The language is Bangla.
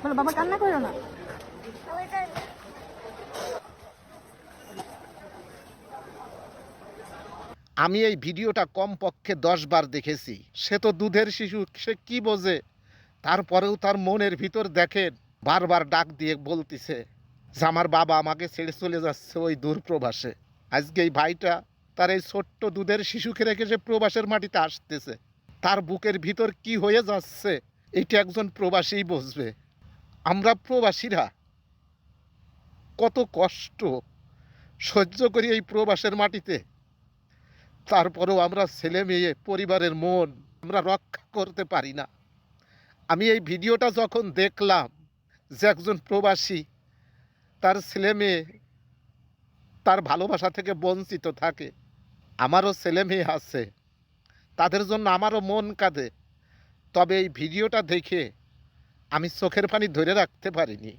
শোনো বাবা, কান্না করো না। আমি এই ভিডিওটা কমপক্ষে 10 বার দেখেছি। সে তো দুধের শিশু, সে কি বোঝে? তারপরেও তার মনের ভিতর দেখেন বারবার ডাক দিয়ে বলতিছে যে আমার বাবা আমাকে ছেড়ে চলে যাচ্ছে ওই দূর প্রবাসে। আজকে এই ভাইটা তার এই ছোট্ট দুধের শিশুকে রেখে সে প্রবাসের মাটিতে আসতেছে। তার বুকের ভিতর কি হয়ে যাচ্ছে এইটা একজন প্রবাসীই বুঝবে। আমরা প্রবাসীরা কত কষ্ট সহ্য করি এই প্রবাসের মাটিতে, তারপরেও আমরা ছেলে মেয়ে পরিবারের মন আমরা রক্ষা করতে পারি না। আমি এই ভিডিওটা যখন দেখলাম যে একজন প্রবাসী তার ছেলে মেয়ে তার ভালোবাসা থেকে বঞ্চিত থাকে, আমারও ছেলে মেয়ে আছে, তাদের জন্য আমারও মন কাঁদে। তবে এই ভিডিওটা দেখে আমি চোখের পানি ধরে রাখতে পারিনি।